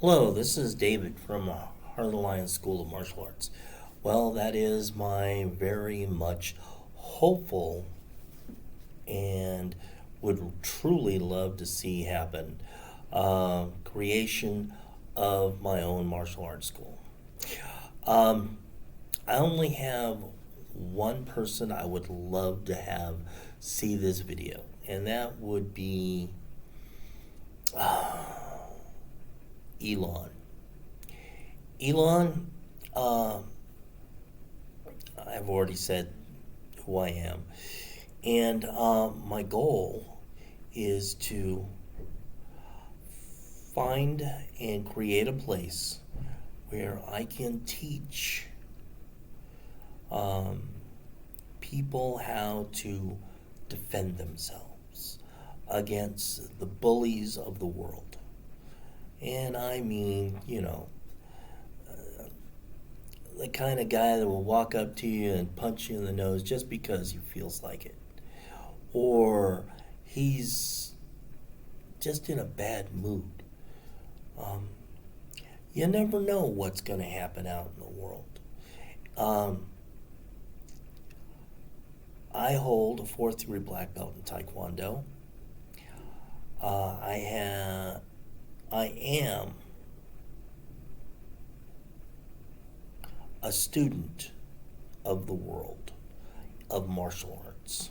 Hello, this is David from Heart of the Lion School of Martial Arts. Well, that is my very much hopeful and would truly love to see happen creation of my own martial arts school. Um, I only have one person I would love to have see this video, and that would be Elon. Elon, uh, I've already said who I am. And my goal is to find and create a place where I can teach um, people how to defend themselves against the bullies of the world. And I mean, the kind of guy that will walk up to you and punch you in the nose just because he feels like it. Or he's just in a bad mood. Um, you never know what's going to happen out in the world. Um, I hold a fourth degree black belt in Taekwondo. I am a student of the world of martial arts.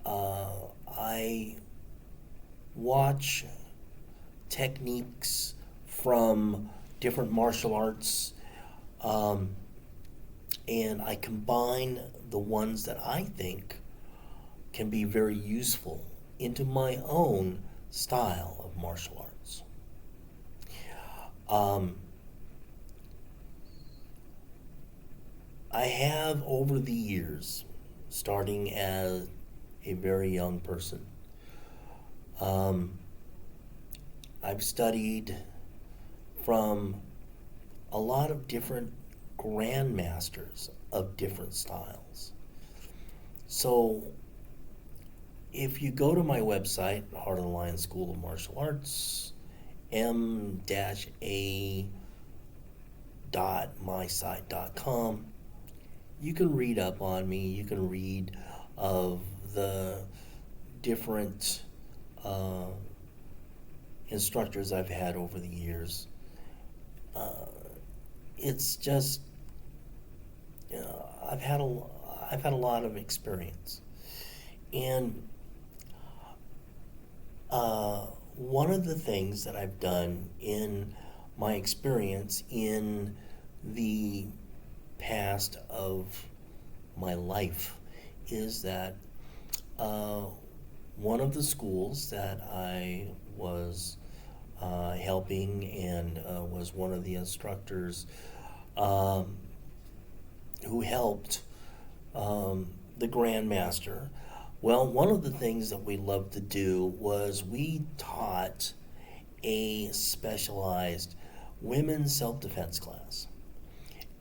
I watch techniques from different martial arts, um, and I combine the ones that I think can be very useful into my own style of martial arts. Um, I have over the years, starting as a very young person, um, I've studied from a lot of different grandmasters of different styles. So if you go to my website, Heart of the Lion School of Martial Arts, m-a.mysite.com, you can read up on me. You can read of the different uh, instructors I've had over the years. Uh, it's just, I've had a lot of experience, and one of the things that I've done in my experience in the past of my life is that uh, one of the schools that I was helping and was one of the instructors um, who helped the Grandmaster. Well, one of the things that we loved to do was we taught a specialized women's self-defense class.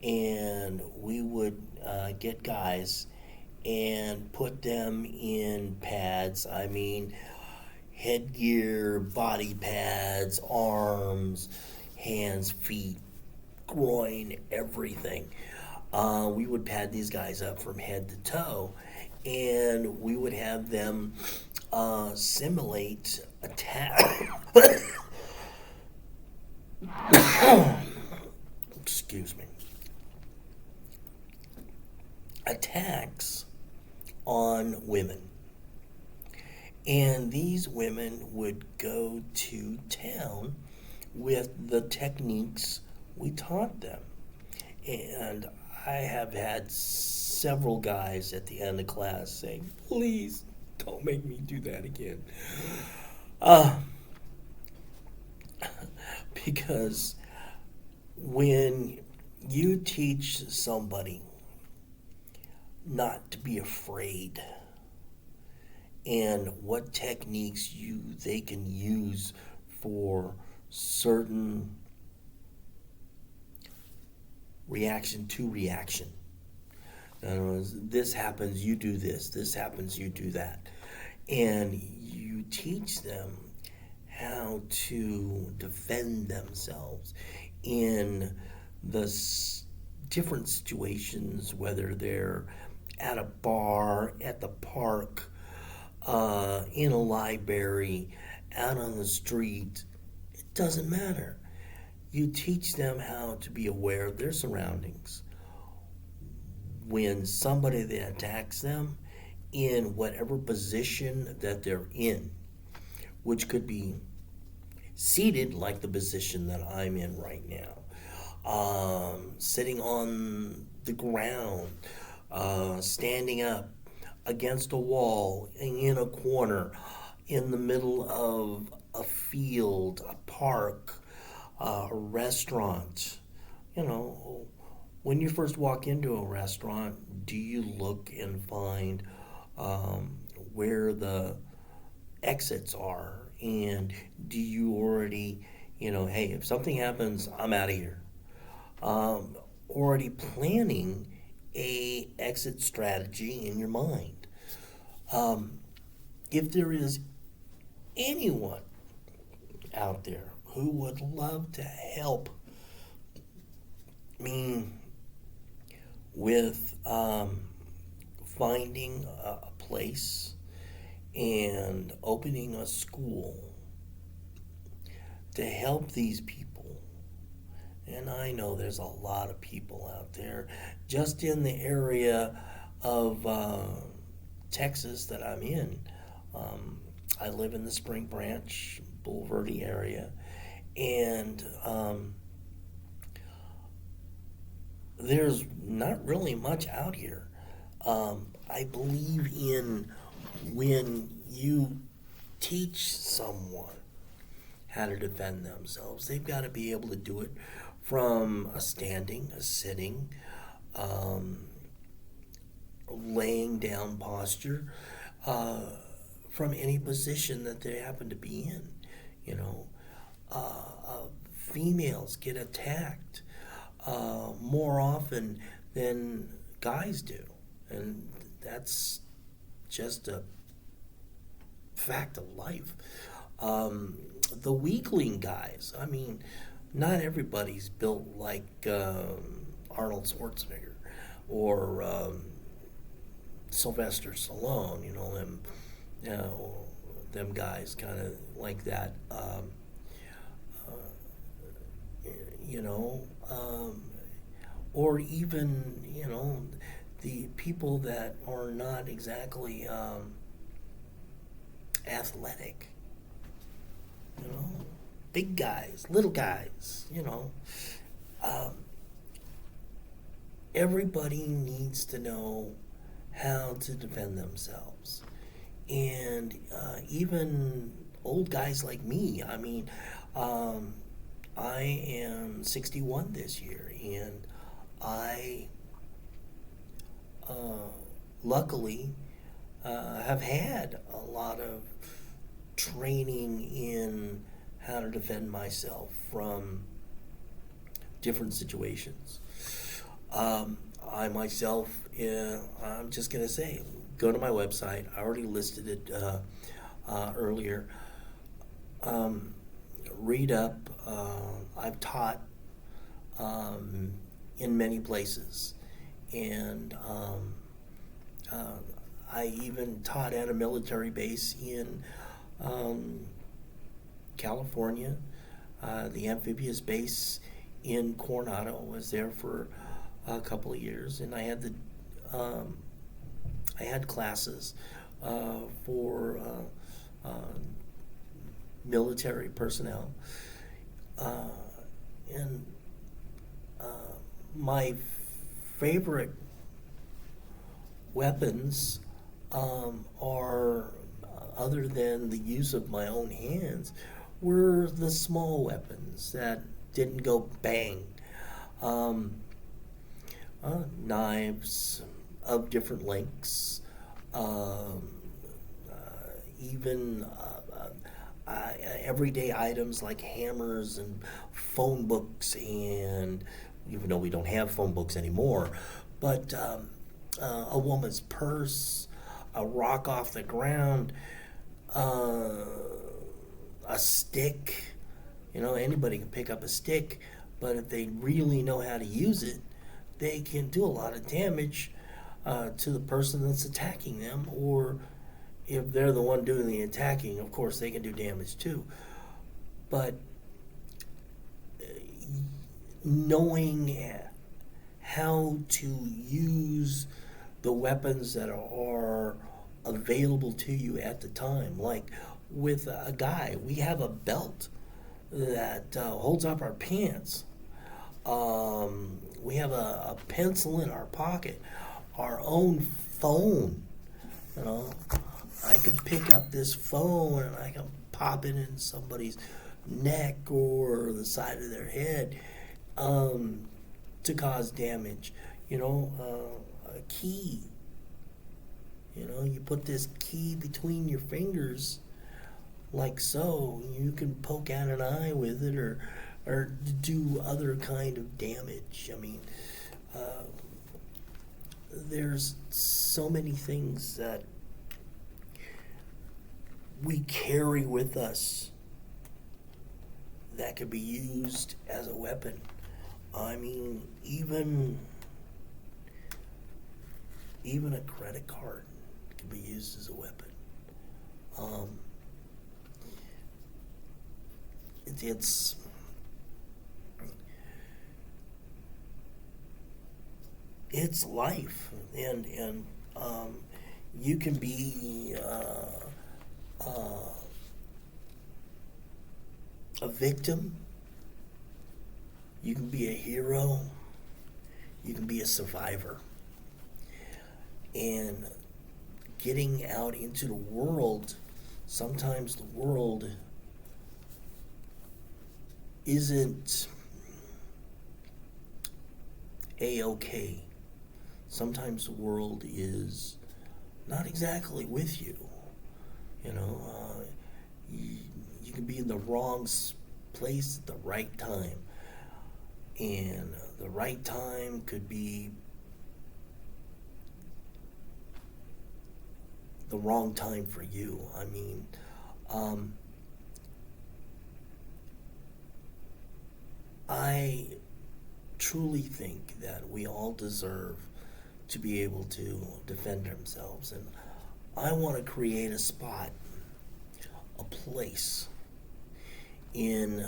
And we would get guys and put them in pads. I mean, headgear, body pads, arms, hands, feet, groin, everything. We would pad these guys up from head to toe, and we would have them simulate attack. Excuse me. Attacks on women. And these women would go to town with the techniques we taught them. And I have had several guys at the end of class say, please don't make me do that again. Uh, because when you teach somebody not to be afraid and what techniques they can use for certain reaction to reaction. In other words, this happens, you do this. This happens, you do that. And you teach them how to defend themselves in the different situations, whether they're at a bar, at the park, in a library, out on the street. It doesn't matter. You teach them how to be aware of their surroundings. When somebody that attacks them, in whatever position that they're in, which could be seated like the position that I'm in right now, sitting on the ground, standing up against a wall, in a corner, in the middle of a field, a park, a restaurant. You know, when you first walk into a restaurant, do you look and find where the exits are? And do you already, hey, if something happens, I'm out of here. Already planning a exit strategy in your mind. If there is anyone out there who would love to help me with finding a place and opening a school to help these people, and I know there's a lot of people out there just in the area of Texas that I'm in. I live in the Spring Branch, Bulverde area, and there's not really much out here. I believe in when you teach someone how to defend themselves, they've got to be able to do it from a standing, a sitting, laying down posture, from any position that they happen to be in. You know, females get attacked more often than guys do, and that's just a fact of life. The weakling guys, I mean, not everybody's built like Arnold Schwarzenegger or Sylvester Stallone, them guys kind of like that. You know, or even, the people that are not exactly athletic, big guys, little guys, everybody needs to know how to defend themselves. And even old guys like me, I mean, I am 61 this year, and I luckily have had a lot of training in how to defend myself from different situations. I myself, I'm just going to say, go to my website. I already listed it earlier. Read up. I've taught in many places, and I even taught at a military base in California. The amphibious base in Coronado. Was there for a couple of years, and I had classes for military personnel, and my favorite weapons are, other than the use of my own hands, were the small weapons that didn't go bang. Knives of different lengths, even everyday items like hammers and phone books, and even though we don't have phone books anymore, but a woman's purse, a rock off the ground, a a stick. Anybody can pick up a stick, but if they really know how to use it, they can do a lot of damage to the person that's attacking them. Or if they're the one doing the attacking, of course, they can do damage too. But knowing how to use the weapons that are available to you at the time. Like with a guy, we have a belt that holds up our pants. We have a pencil in our pocket, our own phone. You know, I can pick up this phone and I can pop it in somebody's neck or the side of their head to cause damage. A key. You put this key between your fingers, like so. You can poke out an eye with it, or do other kind of damage. I mean, there's so many things that we carry with us that could be used as a weapon. I mean, even a credit card can be used as a weapon. It's life, and you can be a victim. You can be a hero. You can be a survivor. And getting out into the world, sometimes the world isn't A-okay. Sometimes the world is not exactly with you. You can be in the wrong place at the right time. And the right time could be the wrong time for you. I mean, I truly think that we all deserve to be able to defend ourselves. And I want to create a spot, a place in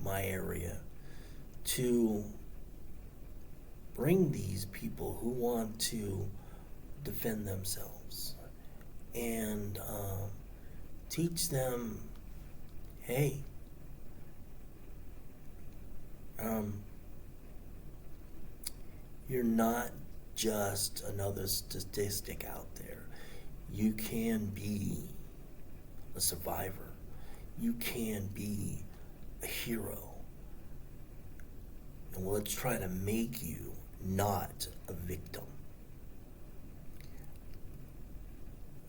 my area to bring these people who want to defend themselves and teach them, hey, you're not just another statistic out there. You can be a survivor. You can be a hero. And let's try to make you not a victim.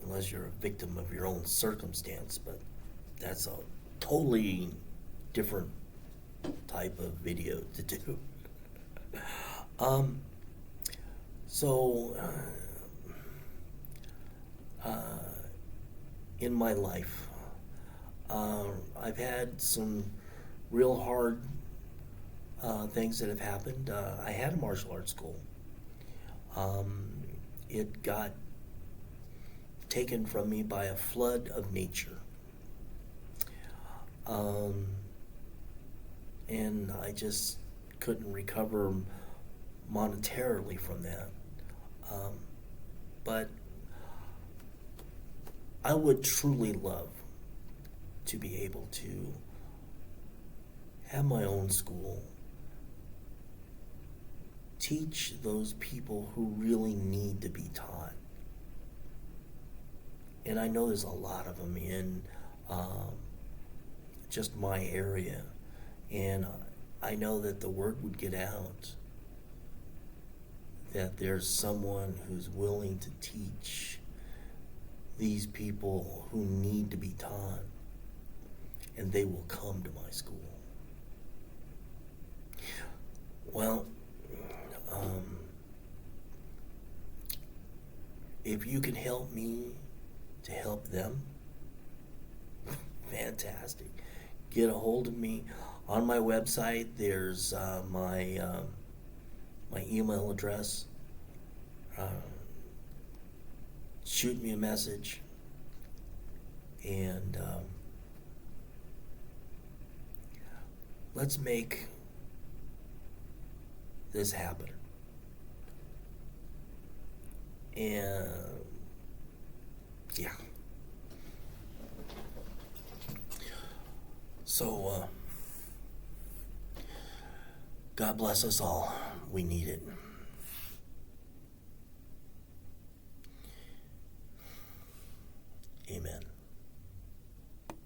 Unless you're a victim of your own circumstance, but that's a totally different type of video to do. In my life, I've had some real hard things that have happened. I had a martial arts school. It got taken from me by a flood of nature. And I just couldn't recover monetarily from that. But I would truly love to be able to have my own school, teach those people who really need to be taught. And I know there's a lot of them in just my area. And I know that the word would get out that there's someone who's willing to teach these people who need to be taught, and they will come to my school. Well, if you can help me to help them, fantastic. Get a hold of me. On my website, there's my email address. Uh, Shoot me a message, and let's make this happen. And yeah. So, God bless us all. We need it.